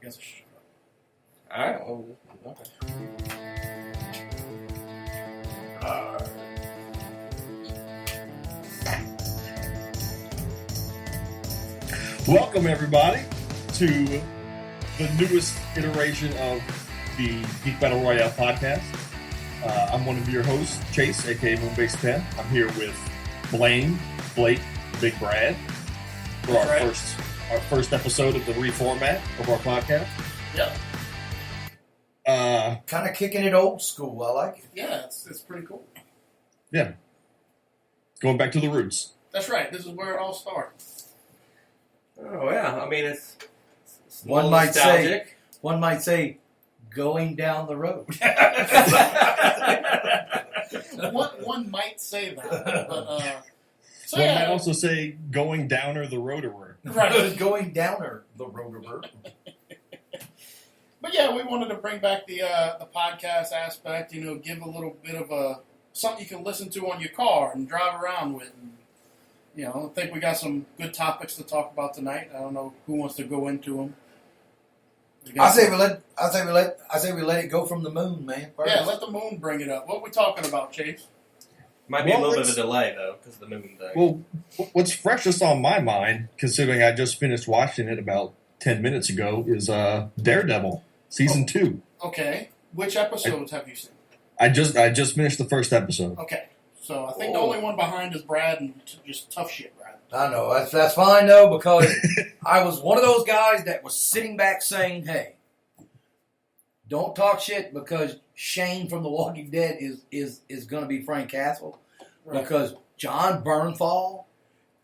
guess I should. All right. Well, okay. Welcome, everybody, to the newest iteration of the Geek Battle Royale podcast. I'm one of your hosts, Chase, a.k.a. Moonbase 10. I'm here with Blaine, Blake, Big Brad for our first episode of the reformat of our podcast. Yeah. Kind of kicking it old school. I like it. Yeah, it's pretty cool. Yeah. Going back to the roots. That's right. This is where it all starts. Oh yeah. I mean, it's One might say, going down the road. One might say that, but so One yeah. might also say going downer the road-a-word. Right. Going downer the road. But yeah, we wanted to bring back the podcast aspect. You know, give a little bit of something you can listen to on your car and drive around with. And, you know, I think we got some good topics to talk about tonight. I don't know who wants to go into them. I say we let it go from the moon, man. First. Yeah, let the moon bring it up. What are we talking about, Chase? Might be a little bit of a delay though, because of the moon thing. Well, what's freshest on my mind, considering I just finished watching it about 10 minutes ago, is Daredevil Season 2. Okay, which episodes have you seen? I just finished the first episode. Okay, so I think the only one behind is Brad, and just tough shit, Brad. I know. That's fine, though, because I was one of those guys that was sitting back saying, hey, don't talk shit because Shane from The Walking Dead is going to be Frank Castle. Right. Because John Bernthal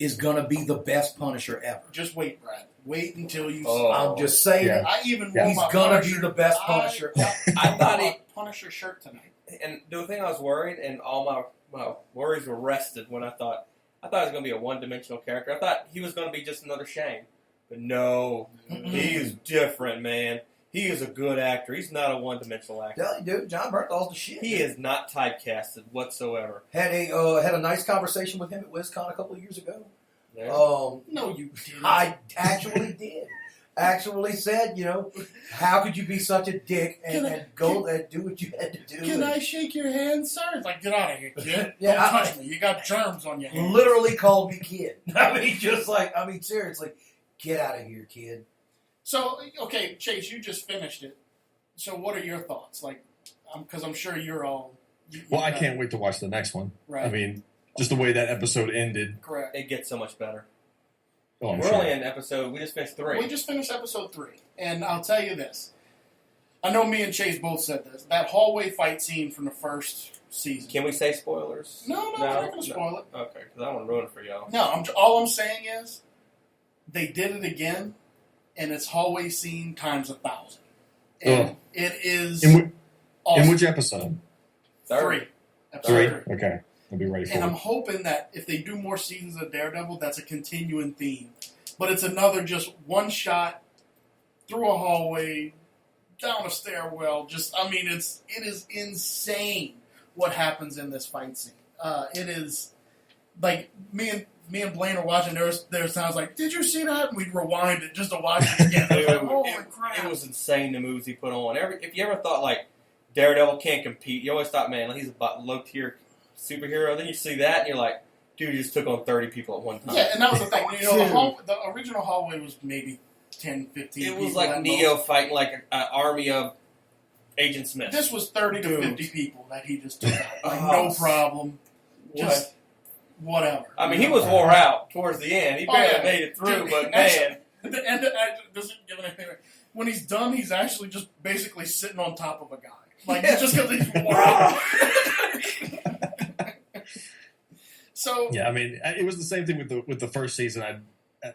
is going to be the best Punisher ever. Just wait, Brad. Wait until you see. I'm just saying. Yeah. I even He's wore my going to Punisher. be the best Punisher. I thought a Punisher shirt tonight. And the thing I was worried, and all my worries were rested when I thought it was going to be a one-dimensional character. I thought he was going to be just another Shane. But no, he's different, man. He is a good actor. He's not a one-dimensional actor. Tell you, dude, John Bernthal's the shit. He is not typecasted whatsoever. Had a nice conversation with him at WizCon a couple of years ago. Yeah. No, you didn't. I actually did. Actually said, you know, how could you be such a dick and go and do what you had to do? Can I shake your hand, sir? It's like, get out of here, kid. Yeah, Don't touch me. You got germs on your hands. Literally called me kid. Seriously, get out of here, kid. So, okay, Chase, you just finished it. So what are your thoughts? Like, because I'm sure you're all... Well, I can't wait to watch the next one. Right. I mean, just the way that episode ended. Correct. It gets so much better. Oh, I'm We're sure. only in episode... We just finished 3. We just finished episode 3. And I'll tell you this. I know me and Chase both said this. That hallway fight scene from the first season. Can we say spoilers? No, we're not going to spoil it. Okay, because I don't want to ruin it for y'all. No, all I'm saying is they did it again, and it's hallway scene times 1,000. And it is awesome. In which episode? 3. 3? Okay. I'll be ready for And it. I'm hoping that if they do more seasons of Daredevil, that's a continuing theme. But it's another just one shot through a hallway, down a stairwell. It is insane what happens in this fight scene. It is like me and Blaine are watching. There sounds like, did you see that? And we'd rewind it just to watch it again. Holy crap! It was insane, the moves he put on. If you ever thought like Daredevil can't compete, you always thought, man, he's a low tier superhero. Then you see that, and you're like, dude, he just took on 30 people at one time. Yeah, and that was the thing. You know, the original hallway was maybe 10, 15 It people. was like Neo fighting like an army of Agent Smith. This was 30 to 50 people that he just took out. Like, no problem. Just whatever. I mean, he was wore out towards the end. He barely made it through, Dude, but actually, man. the end doesn't give anything away. When he's done, he's actually just basically sitting on top of a guy. Like, just because he's worn out. So Yeah, I mean, it was the same thing with the first season.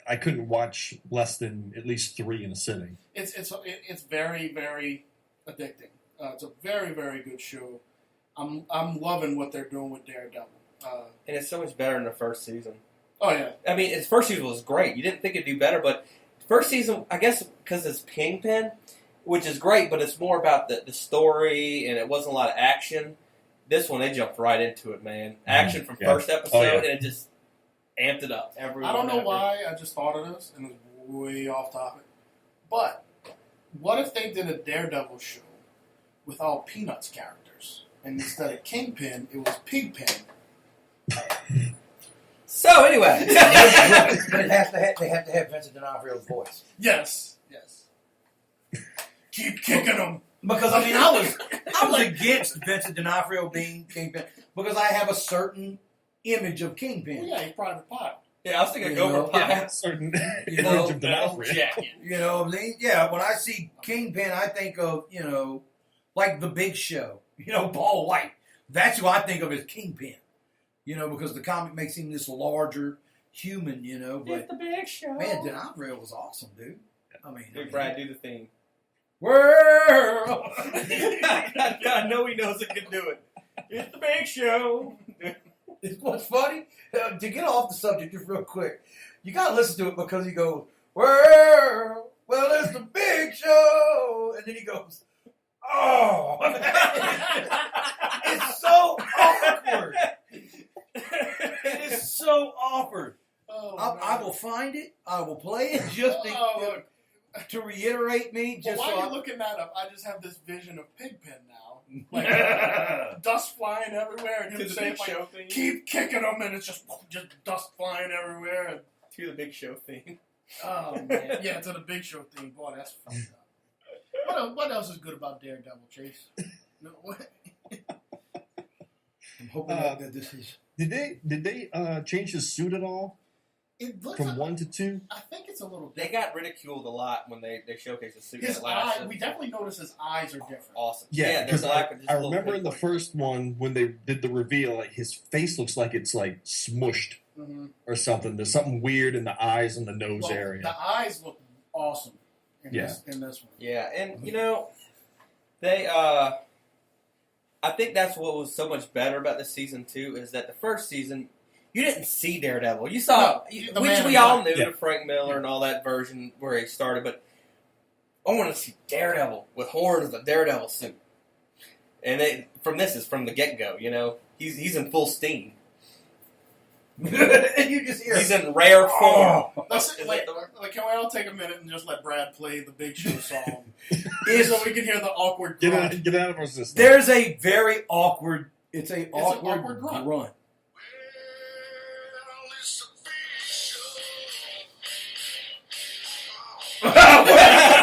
I couldn't watch less than at least 3 in a sitting. it's very, very addicting. It's a very, very good show. I'm loving what they're doing with Daredevil. And it's so much better than the first season. Oh yeah. I mean, his first season was great. You didn't think it'd do better, but first season, I guess, because it's Kingpin, which is great, but it's more about the story, and it wasn't a lot of action. This one, they jumped right into it, man. Action from first episode, and it just amped it up. I don't know why I just thought of this, and it was way off topic. But what if they did a Daredevil show with all Peanuts characters, and instead of Kingpin, it was Pigpen? So anyway, but they have to have Vincent D'Onofrio's voice. Yes. Keep kicking them. Because I mean, I was against Vincent D'Onofrio being Kingpin because I have a certain image of Kingpin. Well, yeah, he's Private Pile. yeah, I was thinking You Gomer know, Pyle. Yeah, certain You know, image of D'Onofrio. jacket. You know what I mean? Yeah, when I see Kingpin, I think of, like The Big Show. Paul White. That's who I think of as Kingpin. Because the comic makes him this larger human, but It's the big show. man, D'Onofrio was awesome, dude. I mean, Big Brad, do the theme. World. I know he knows it can do it. It's the big show. What's funny, to get off the subject just real quick, you got to listen to it because he goes, world, well, it's the big show. And then he goes, oh. It's so awkward. It is so awkward. Oh, I will find it. I will play it just to reiterate me. Well, Just while so you're looking that up, I just have this vision of Pigpen now. Like, dust flying everywhere. And To him the saying, big like, show thing. keep kicking them, and it's just dust flying everywhere. And, To the big show thing. oh, man. Yeah, to the Big Show thing. Boy, that's fucked up. What else is good about Daredevil, Chase? No, what? I'm hoping that this is. Did they change his suit at all It looks from like, 1 to 2? I think it's a little They different. got ridiculed a lot when they showcased the suit. His that last eye, episode. we definitely noticed his eyes are different. Awesome. Yeah, they're because black with just I a little remember in the pinpoint. first one when they did the reveal, like his face looks like it's like smushed Mm-hmm. or something. There's something weird in the eyes and the nose Well, area. the eyes look awesome in Yeah. this one. Yeah, and they I think that's what was so much better about this season too is that the first season you didn't see Daredevil. You saw No, the which Man we in all Black. knew Yeah. the Frank Miller and all that version where he started, but I want to see Daredevil with horns, the Daredevil suit. And from the get go, he's in full steam. And you just hear. He's in rare form. Let's, Is like, it can we all take a minute and just let Brad play the Big Show song? So we can hear the awkward grunt. Get out of our system. There's a very awkward. It's an awkward awkward grunt. grunt.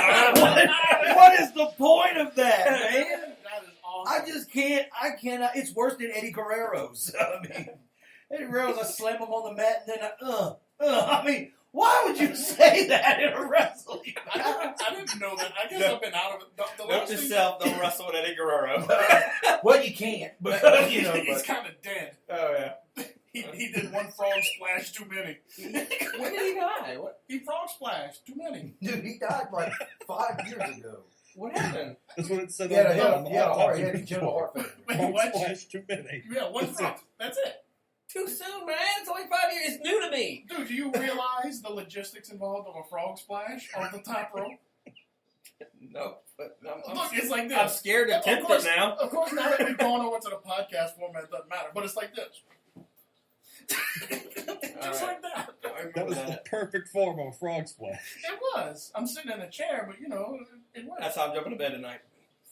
What is the point of that, man? That is awesome. I cannot. It's worse than Eddie Guerrero's. I mean, Eddie Guerrero's, I slam him on the mat and then I mean, why would you say that in a wrestling match? I didn't know that. I guess No. I've been out of it. The Note last to thing- self, don't wrestle with Eddie Guerrero. Well, you can't. Because, he's but kind of dead. Oh yeah. He did one frog splash too many. When did he die? He frog splashed too many. dude, he died like 5 years ago. What happened? That's what it said He had on the a heart. autopsy He had congenital report. heart failure. Wait, Frog what? splash too many. Yeah, one That's frog. That's it. Too soon, man. It's only 5 years. It's new to me. Dude, do you realize the logistics involved of a frog splash on the top rope? No, but Look, it's like I'm this. scared to Of attempt course- it now. Of course, now that we've gone over to the podcast format, it doesn't matter. But it's like this. Just like that. I That remember was the that. perfect form of a frog splash. It was. I'm sitting in a chair, but it worked. That's how I'm jumping to bed at night.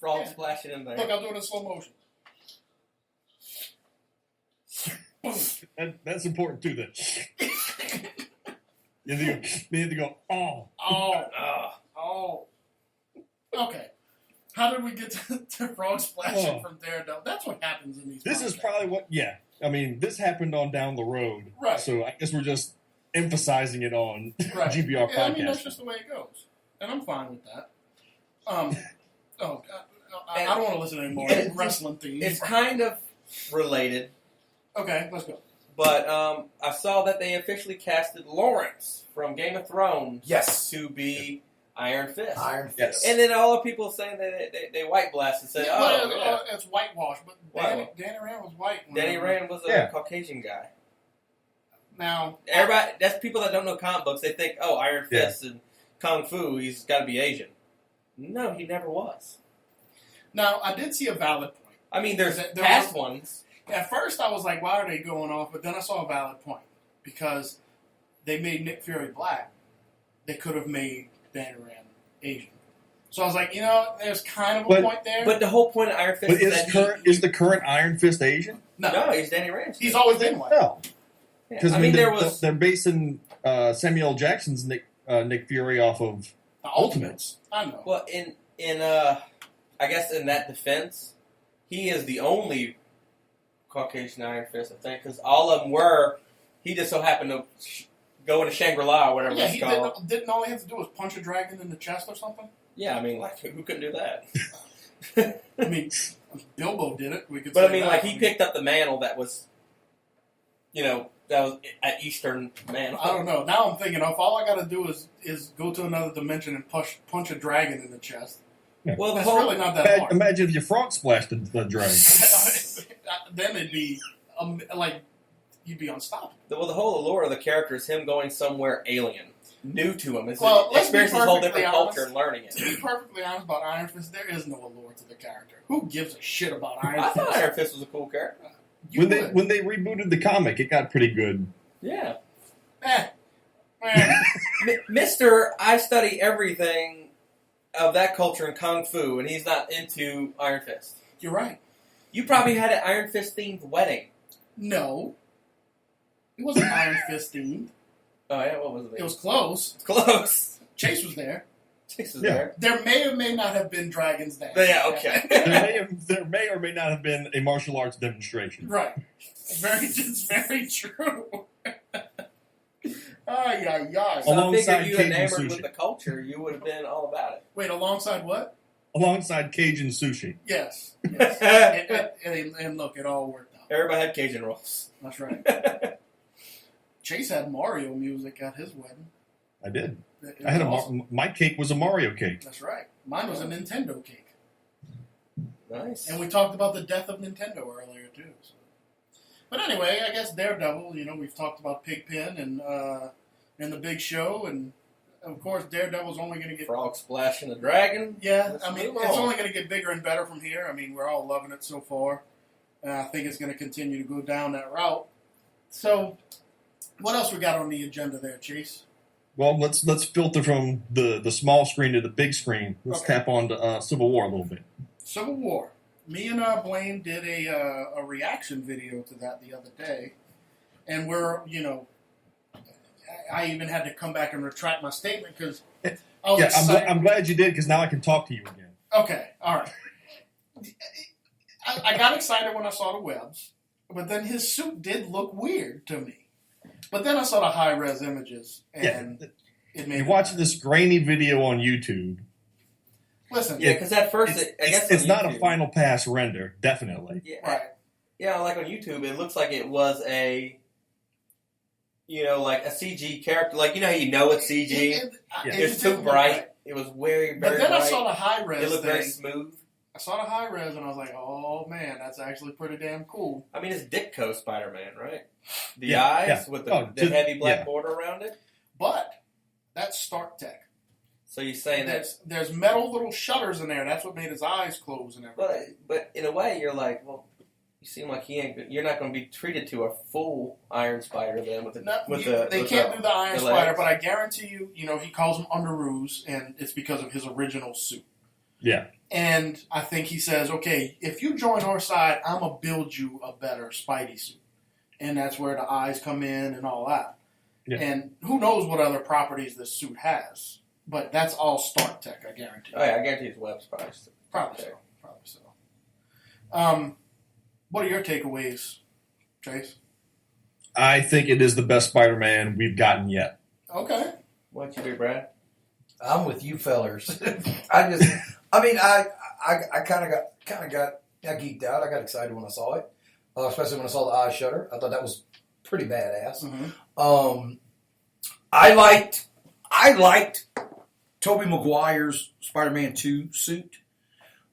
Frog Yeah. splashing in there. Look, I'll do it in slow motion. Boom. That's important too. Then you need to go. Oh, Oh. Okay. How did we get to frog splashing Oh. from Daredevil? That's what happens in these this is podcasts. probably what. Yeah, I mean, this happened on down the road, Right. So I guess we're just emphasizing it on Right. GBR Yeah, I mean, Podcast. that's just the way it goes. And I'm fine with that. I don't want to listen anymore. It's- Wrestling themes. It's kind of related, Okay, let's go. but I saw that they officially casted Lawrence from Game of Thrones Yes. to be Iron Fist. Iron Fist. Yes. And then all the people saying that they white blasted said, Yeah, oh, well, yeah. it's whitewash, but Danny Rand was white. Danny Rand was a Yeah. Caucasian guy. Now, Everybody, that's people that don't know comic books. They think, oh, Iron Yeah. Fist and Kung Fu, he's got to be Asian. No, he never was. I did see a valid point. I mean, there's There past was- ones. At first, I was like, why are they going off? But then I saw a valid point. Because they made Nick Fury black, they could have made Danny Rand Asian. So I was like, there's kind of a But- point there. But the whole point of Iron Fist But is that is the current Iron Fist Asian? no, he's Danny Rand. he's always been white. No, Yeah. because I mean, there they're, was they're basing Samuel L. Jackson's Nick Fury off of The Ultimates. I know. well in I guess in that defense, he is the only Caucasian Iron Fist, I think, because all of them were. He just so happened to go into Shangri-La or whatever Yeah, it's he called. didn't all he have to do was punch a dragon in the chest or something? Yeah, I mean, like who couldn't do that? I mean, Bilbo did it. We could But I say mean, that. like he picked up the mantle that was, that was an Eastern mantle. I don't know. Now I'm thinking, if all I got to do is go to another dimension and punch a dragon in the chest, Well, the that's whole really not that hard. Imagine if your frog splashed into the dragon. Then it'd be like you'd be unstoppable. the whole allure of the character is him going somewhere alien, new to him. It's Well, let's be experiencing this whole perfectly different honest. culture and learning To it. be perfectly honest about Iron Fist, there is no allure to the character. Who gives a shit about Iron I Fist? thought Iron Fist was a cool character. You When would. they rebooted the comic, it got pretty good. Yeah, Eh. Mister, I study everything of that culture in Kung Fu, and he's not into Iron Fist. You're right. You probably had an Iron Fist themed wedding. No. It wasn't Iron Fist themed. Oh yeah, what was it? It was close. Close. Chase was there. Chase was Yeah. there. There may or may not have been dragons there. Yeah, okay. There may or may not have been a martial arts demonstration. Right. It's very true. Ay, ay, ay. So I Alongside figured you Cajun enamored sushi. with the culture, you would have been all about it. Wait, alongside what? Alongside Cajun sushi. Yes. Yes. And look, it all worked out. Everybody had Cajun rolls. That's right. Chase had Mario music at his wedding. I did. It I had was awesome. my cake was a Mario cake. That's right. Mine was a Nintendo cake. Nice. And we talked about the death of Nintendo earlier, too. So. But anyway, I guess Daredevil, we've talked about Pigpen and the Big Show, and of course Daredevil's only going to get... Frog splashing the dragon. Yeah, Let's I mean, move it's on. only going to get bigger and better from here. I mean, we're all loving it so far. And I think it's going to continue to go down that route. So, what else we got on the agenda there, Chase? Well, let's filter from the small screen to the big screen. Let's Okay. tap on to Civil War a little bit. Civil War. Me and Blaine did a reaction video to that the other day. And I even had to come back and retract my statement because I was Yeah, excited. I'm glad you did because now I can talk to you again. Okay, all right. I got excited when I saw the webs, but then his suit did look weird to me. But then I saw the high-res images, and it made You're me watching this grainy video on YouTube. Listen, Yeah, because at first, I guess It's on not a YouTube- final pass render, definitely. Yeah, right. yeah, like on YouTube, it looks like it was like a CG character. Like, how it's CG. It It's just too didn't look bright. right. It was very, But very then bright. I saw the high-res It looked very thing. smooth. I saw the high-res, and I was like, oh, man, that's actually pretty damn cool. I mean, it's Ditko Spider-Man, right? The Yeah, eyes yeah. with Oh, the heavy black yeah. border around it. But that's Stark Tech. So you're saying that, There's metal little shutters in there. That's what made his eyes close and everything. but in a way, you're like, well, you seem like you're not going to be treated to a full Iron Spider then with the No, with they can't do the Iron the Spider, legs. but I guarantee you, he calls them Underoos, and it's because of his original suit. Yeah. And I think he says, okay, if you join our side, I'm going to build you a better Spidey suit. And that's where the eyes come in and all that. Yeah. And who knows what other properties this suit has. But that's all Stark Tech, I guarantee. Oh yeah, I guarantee his web's Probably so. What are your takeaways, Chase? I think it is the best Spider-Man we've gotten yet. Okay. What you do, Brad? I'm with you fellers. I kind of got geeked out. I got excited when I saw it, especially when I saw the eye shutter. I thought that was pretty badass. Mm-hmm. I liked Tobey Maguire's Spider-Man 2 suit.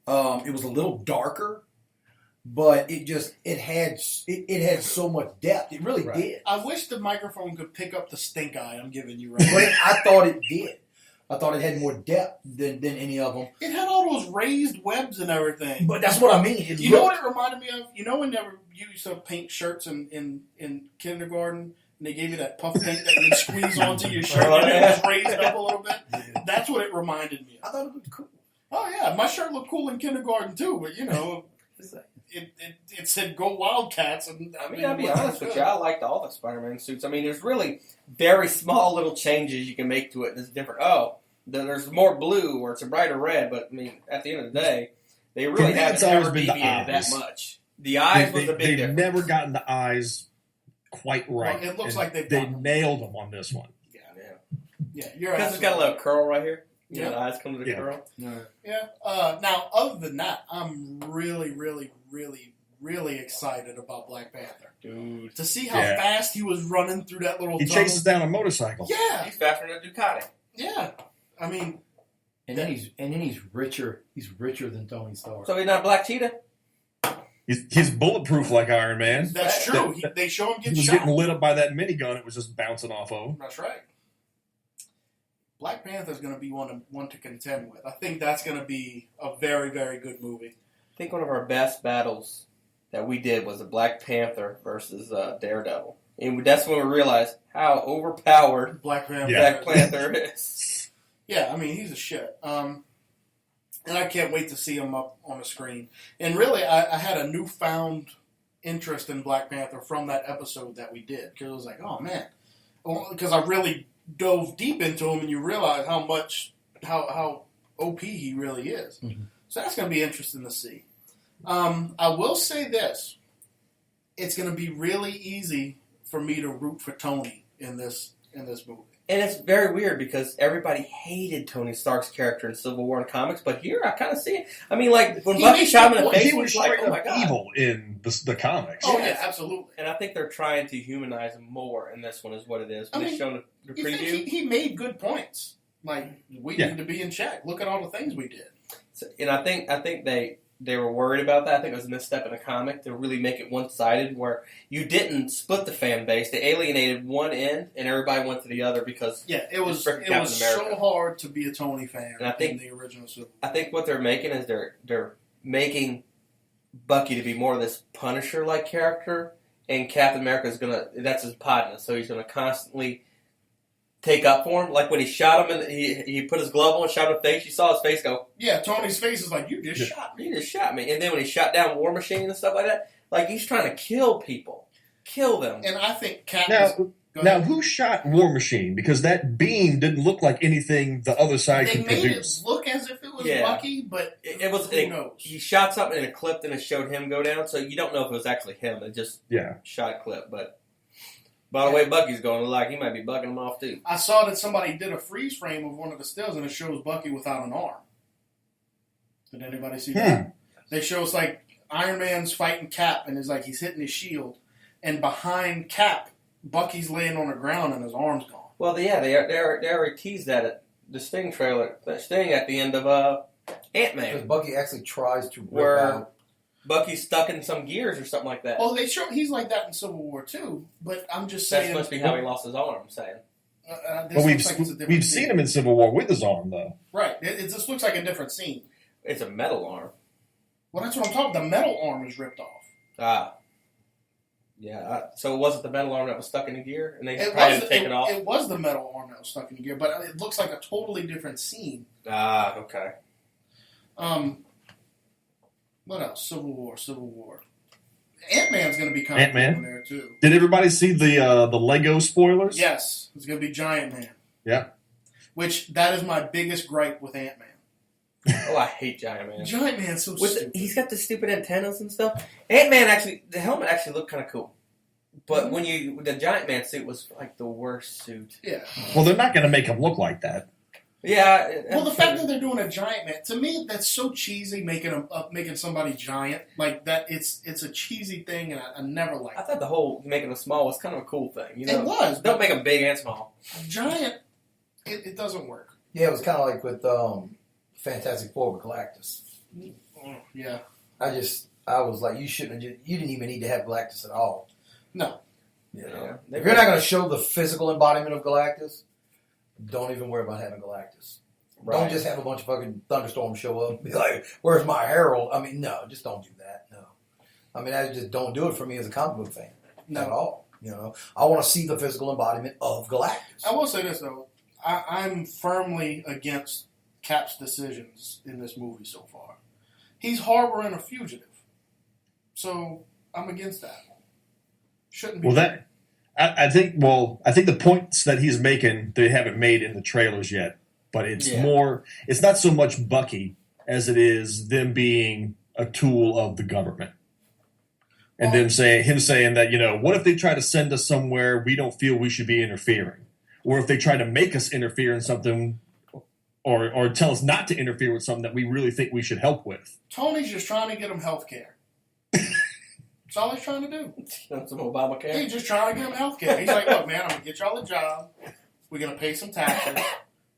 It was a little darker, but it had so much depth. It really did. I wish the microphone could pick up the stink eye I'm giving you right But now. I thought it did. I thought it had more depth than any of them. It had all those raised webs and everything. But that's what I mean. You know what it reminded me of? You know when you used to paint shirts in kindergarten, and they gave you that puff paint that you squeeze onto your shirt and it was raised up a little bit? Yeah. That's what it reminded me I of. thought it looked cool. Oh yeah, my shirt looked cool in kindergarten too, but it said "Go Wildcats," and I mean, I'll be honest with you, I liked all the Spider-Man suits. I mean, there's really very small little changes you can make to it. It's different. Oh, there's more blue or it's a brighter red, but I mean, at the end of the day, they really haven't ever deviated that much. The eyes was the big difference. They've never gotten the eyes quite right. Well, it looks like they nailed them on this one. Yeah, you're because it's got a little curl right here. Yeah, the eyes come to the curl. Yeah. Now, other than that, I'm really, really, really, really excited about Black Panther. Dude, to see how fast he was running through that little. He chases down a motorcycle. Yeah, he's faster than a Ducati. Yeah, I mean, and then he's richer. He's richer than Tony Stark. So he's not Black Cheetah. He's bulletproof like Iron Man. That's true. They show him get shot. He was getting lit up by that minigun. It was just bouncing off of him. That's right. Black Panther is going to be one to contend with. I think that's going to be a very, very good movie. I think one of our best battles that we did was the Black Panther versus Daredevil. And that's when we realized how overpowered Black Panther is. Yeah, I mean, he's a shit. And I can't wait to see him up on the screen. And really, I had a newfound interest in Black Panther from that episode that we did. Because I was like, oh, man. Because I really dove deep into him, and you realize how OP he really is. Mm-hmm. So that's going to be interesting to see. I will say this: it's going to be really easy for me to root for Tony in this movie. And it's very weird because everybody hated Tony Stark's character in Civil War and comics, but here I kind of see it. I mean, like when Bucky shot him in the face, he was like, "Oh my god!" Evil in the comics. Oh yeah, absolutely. And I think they're trying to humanize him more, and this one is what it is. When they've shown the preview, he made good points. Like we need to be in check. Look at all the things we did. So, and I think they were worried about that. I think it was a misstep in the comic to really make it one-sided, where you didn't split the fan base. They alienated one end, and everybody went to the other because it was so hard to be a Tony fan. And I think in the original Civil War. I think what they're making is they're making Bucky to be more of this Punisher-like character, and Captain America that's his partner, so he's gonna constantly take up for him. Like when he shot him, and he put his glove on and shot him in the face, you saw his face go... Yeah, Tony's face is like, you just shot me. You just shot me. And then when he shot down War Machine and stuff like that, like he's trying to kill people. Kill them. And I think Now, who shot War Machine? Because that beam didn't look like anything the other side could produce. They made it look as if it was Bucky, but it was. Who knows? He shot something and it clipped and it showed him go down, so you don't know if it was actually him. It just shot clip, but... By the way, Bucky's going, like he might be bucking him off too. I saw that somebody did a freeze frame of one of the stills, and it shows Bucky without an arm. Did anybody see that? They show it's like Iron Man's fighting Cap, and it's like he's hitting his shield, and behind Cap, Bucky's laying on the ground, and his arm's gone. Well, they already teased that at the Sting trailer, that Sting at the end of Ant-Man. Because Bucky actually tries to rip out. Bucky's stuck in some gears or something like that. Well, they show he's like that in Civil War too, but I'm just saying... That's supposed to be how he lost his arm, I'm saying. But we've seen him in Civil War with his arm, though. Right. It just looks like a different scene. It's a metal arm. Well, that's what I'm talking about. The metal arm is ripped off. Ah. Yeah. So it wasn't the metal arm that was stuck in the gear? And they tried to take it off? It was the metal arm that was stuck in the gear, but it looks like a totally different scene. Ah, okay. What else? Civil War. Ant-Man's going to be coming in there, too. Did everybody see the Lego spoilers? Yes. It's going to be Giant Man. Yeah. Which, that is my biggest gripe with Ant-Man. Oh, I hate Giant Man. Giant Man's so stupid. He's got the stupid antennas and stuff. Ant-Man the helmet actually looked kind of cool. But the Giant Man suit was like the worst suit. Yeah. Well, they're not going to make him look like that. Yeah. Well, the fact that they're doing a Giant Man, to me, that's so cheesy. Making somebody giant like that, it's a cheesy thing, and I never liked it. I thought the whole making them small was kind of a cool thing. You know? It was. Don't make them big and small. Giant, it doesn't work. Yeah, it was kind of like with Fantastic Four with Galactus. Yeah. I was like, you didn't even need to have Galactus at all. No. You know, if you're not going to show the physical embodiment of Galactus, don't even worry about having Galactus. Right. Don't just have a bunch of fucking thunderstorms show up and be like, where's my Herald? I mean, no, just don't do that. No. I mean, I just don't do it for me as a comic book fan. Not at all. You know, I want to see the physical embodiment of Galactus. I will say this, though. I'm firmly against Cap's decisions in this movie so far. He's harboring a fugitive. So I'm against that. Shouldn't be. Well, I think the points that he's making, they haven't made in the trailers yet. But it's more, it's not so much Bucky as it is them being a tool of the government. And him saying that, what if they try to send us somewhere we don't feel we should be interfering? Or if they try to make us interfere in something or tell us not to interfere with something that we really think we should help with. Tony's just trying to get him health care. That's all he's trying to do. Some Obamacare. He's just trying to get him health care. He's like, look, man, I'm going to get y'all a job. We're going to pay some taxes.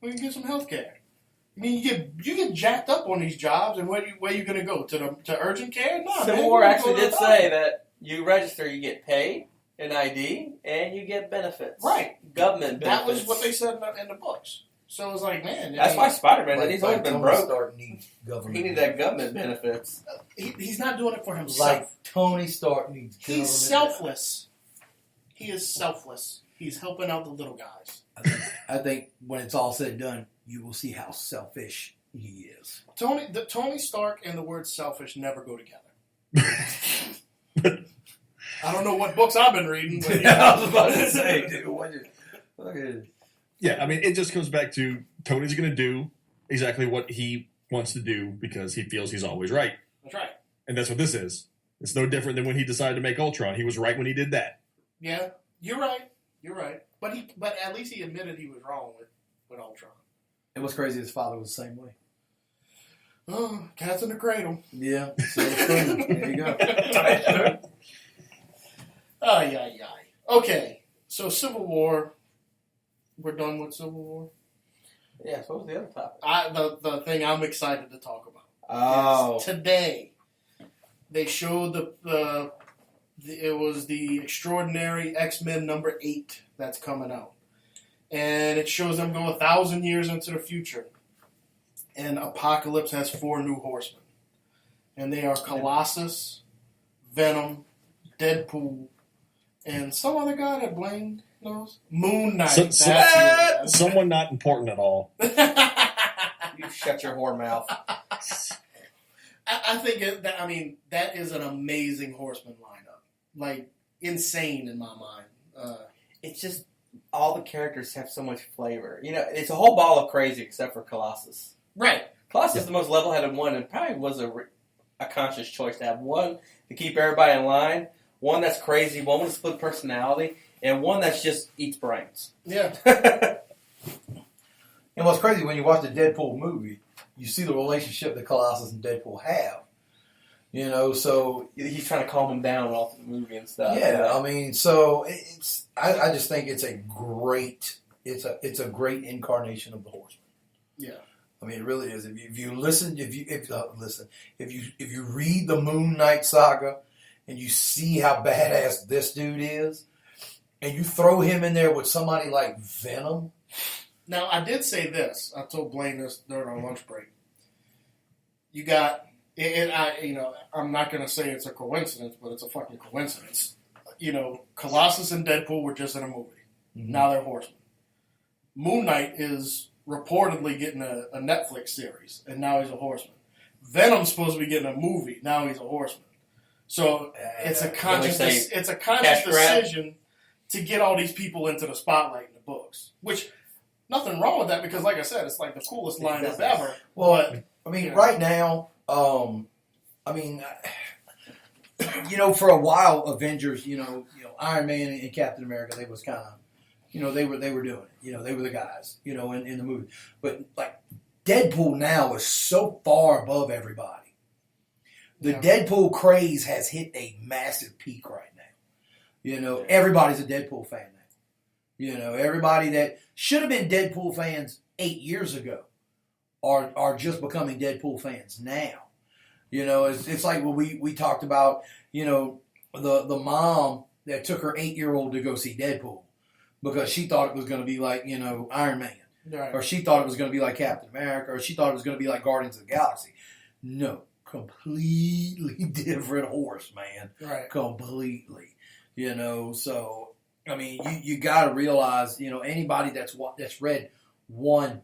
We can get some health care. I mean, you get jacked up on these jobs, and where you going to go? To urgent care? No, Civil War actually did say that you register, you get paid, an ID, and you get benefits. Right. Government benefits. That was what they said in the books. So it was like, man. That's why Spider-Man, he's always been broke. Stark needs government. He needs that government benefits. He's not doing it for himself. Like Tony Stark needs government. He's selfless. He is selfless. He's helping out the little guys. I think when it's all said and done, you will see how selfish he is. Tony Stark and the word selfish never go together. I don't know what books I've been reading. But I was about to say, dude. Yeah, I mean, it just comes back to Tony's going to do exactly what he wants to do because he feels he's always right. That's right. And that's what this is. It's no different than when he decided to make Ultron. He was right when he did that. Yeah, you're right. You're right. But at least he admitted he was wrong with Ultron. And what's crazy, his father was the same way. Oh, cat's in the cradle. Yeah. So there you go. Ay. Okay, so Civil War. We're done with Civil War? Yeah, so what was the other topic? The thing I'm excited to talk about. Oh. Today, they showed it was the extraordinary Xmen number 8 that's coming out. And it shows them go 1,000 years into the future. And Apocalypse has 4 new Horsemen. And they are Colossus, Venom, Deadpool, and some other guy that Blaine knows. Moon Knight. Someone not important at all. You shut your whore mouth. I think that is an amazing Horseman lineup. Like, insane in my mind. It's just all the characters have so much flavor. It's a whole ball of crazy except for Colossus. Right. Colossus is the most level-headed one, and probably was a conscious choice to have one to keep everybody in line, one that's crazy, one with a split personality, and one that's just eats brains. Yeah. And what's crazy, when you watch the Deadpool movie, you see the relationship that Colossus and Deadpool have. So he's trying to calm him down all through the movie and stuff. Yeah, I mean, so I just think it's a great incarnation of the Horseman. Yeah. I mean, it really is. If you read the Moon Knight saga and you see how badass this dude is, and you throw him in there with somebody like Venom. Now, I did say this. I told Blaine this during our lunch break. You got, I'm not going to say it's a coincidence, but it's a fucking coincidence. Colossus and Deadpool were just in a movie. Mm-hmm. Now they're Horsemen. Moon Knight is reportedly getting a Netflix series, and now he's a Horseman. Venom's supposed to be getting a movie. Now he's a Horseman. So it's a conscious decision to get all these people into the spotlight in the books. Which, nothing wrong with that, because like I said, it's like the coolest lineup ever. Well, right now, for a while, Avengers, Iron Man and Captain America, they was kind of, they were doing it. They were the guys, in the movie. But like Deadpool now is so far above everybody. The Deadpool craze has hit a massive peak right now. Everybody's a Deadpool fan now. Everybody that should have been Deadpool fans 8 years ago are just becoming Deadpool fans now. It's like what we talked about, the mom that took her 8-year-old to go see Deadpool because she thought it was going to be like, Iron Man. Right. Or she thought it was going to be like Captain America, or she thought it was going to be like Guardians of the Galaxy. No, completely different horse, man. Right. Completely. So, you got to realize, anybody that's read one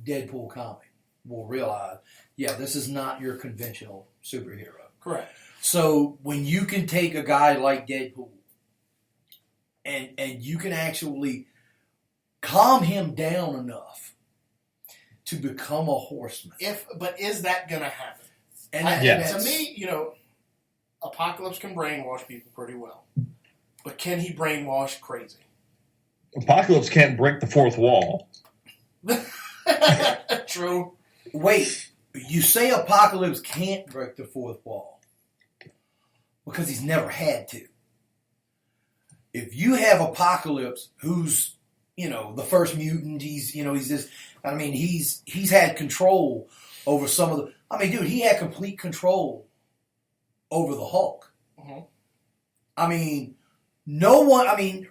Deadpool comic, will realize, yeah, this is not your conventional superhero. Correct. So when you can take a guy like Deadpool and you can actually calm him down enough to become a horseman. But is that going to happen? And to me, Apocalypse can brainwash people pretty well. But can he brainwash crazy? Apocalypse can't break the fourth wall. True. Wait, you say Apocalypse can't break the fourth wall because he's never had to. If you have Apocalypse, who's the first mutant, he's this. I mean, he's had control over some of the. I mean, dude, he had complete control over the Hulk. Mm-hmm. I mean, no one. I mean,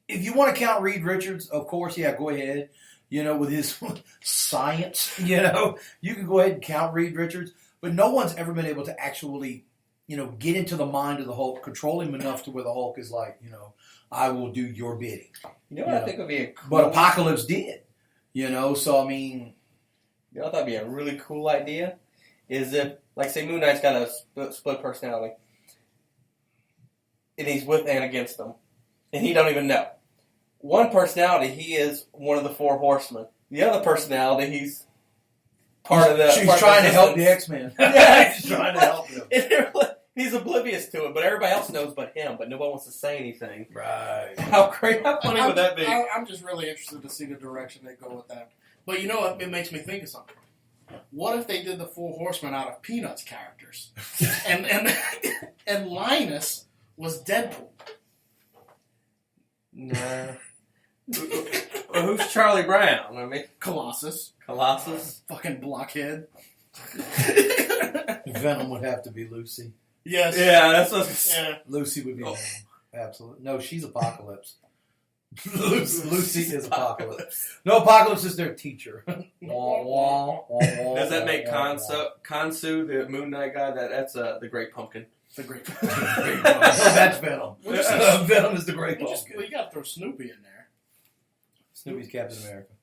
if you want to count Reed Richards, of course, yeah, go ahead. With his science, you can go ahead and count Reed Richards. But no one's ever been able to actually, get into the mind of the Hulk, control him enough to where the Hulk is like, I will do your bidding. You know what I think would be a cool... But Apocalypse did, so I mean... You know what I thought would be a really cool idea? Is if, like, say Moon Knight's got a split personality, and he's with and against them, and he don't even know. One personality, he is one of the 4 Horsemen. The other personality, he's part of the... She's trying to help the Xmen. Yeah, she's trying to help them. He's oblivious to it, but everybody else knows but him, but nobody wants to say anything. Right. How funny would that be? I'm just really interested to see the direction they go with that. But it makes me think of something. What if they did the 4 Horsemen out of Peanuts characters? and Linus was Deadpool. Nah. Who's Charlie Brown? I mean, Colossus. Fucking blockhead. Venom would have to be Lucy. Yes. Yeah, that's what. Yeah. Lucy would be Venom. Absolutely. No, she's Apocalypse. Lucy is Apocalypse. No, Apocalypse is their teacher. Does that make Khonshu, the Moon Knight guy, that's the Great Pumpkin? The Great Oh, that's Venom. Venom is the Great Pumpkin. Well, you got to throw Snoopy in there. Snoopy's Captain America.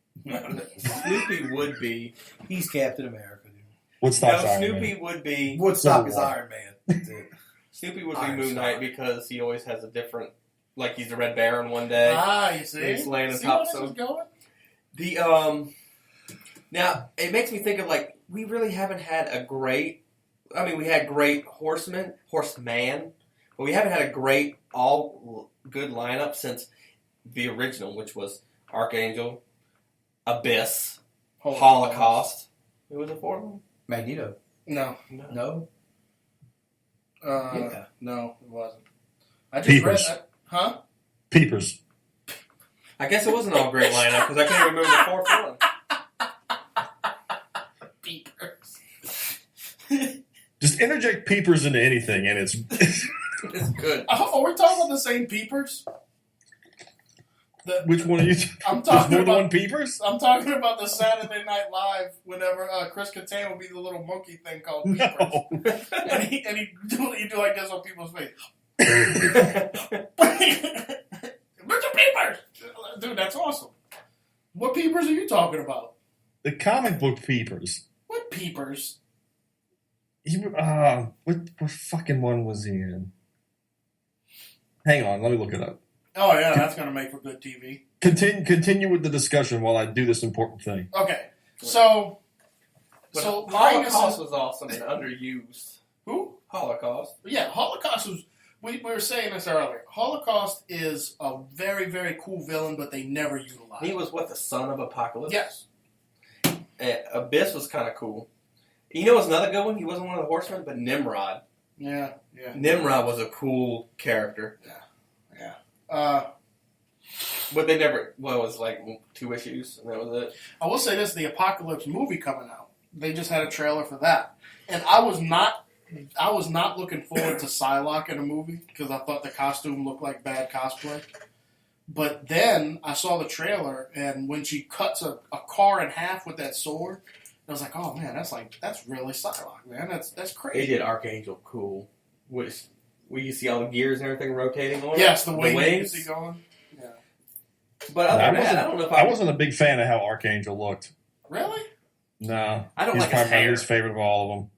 Snoopy would be. He's Captain America, dude. Woodstock's Iron Snoopy Man. would be. Woodstock is Iron Man. That's it. Snoopy would be Moon Knight because he always has a different. Like he's the Red Baron one day. You see? He's laying on See top where of this is going? The now it makes me think of like we really haven't had a great. I mean, we had great Horseman, but we haven't had a great all good lineup since the original, which was Archangel, Abyss, Holocaust. Who was the fourth one? Magneto. No. No? Yeah. No, it wasn't. I just Peepers. read. Huh? Peepers. I guess it wasn't all great lineup because I can't remember the fourth one. Peepers. Just interject Peepers into anything, and it's It's good. Are we talking about the same Peepers? Which one are you? I'm There's talking more than about one Peepers? I'm talking about the Saturday Night Live whenever Chris Kattan would be the little monkey thing called Peepers. No. And he do like this on people's face. Mr. Peepers! Dude, that's awesome. What Peepers are you talking about? The comic book Peepers. What Peepers? What fucking one was he in? Hang on, let me look it up. Oh yeah, that's gonna make for good TV. Continue with the discussion while I do this important thing. Okay, so But Linus Holocaust is, was awesome and underused. who? Holocaust. Yeah, Holocaust was. We were saying this earlier. Holocaust is a very, very cool villain, but they never utilize. He was the son of Apocalypse. Yes. Abyss was kind of cool. You know what's another good one? He wasn't one of the Horsemen, but Nimrod. Yeah. Nimrod was a cool character. Yeah. But they never, it was like 2 issues, and that was it. I will say this, the Apocalypse movie coming out. They just had a trailer for that. And I was not looking forward to Psylocke in a movie because I thought the costume looked like bad cosplay. But then I saw the trailer, and when she cuts a car in half with that sword, I was like, oh man, that's really Psylocke, man. That's crazy. They did Archangel cool. Where you see all the gears and everything rotating on it. Yes, the wings you wings. see going. Yeah. But other than that, I don't know if I wasn't a big fan of how Archangel looked. Really? No. I don't He's like his probably my hair. least favorite of all of them.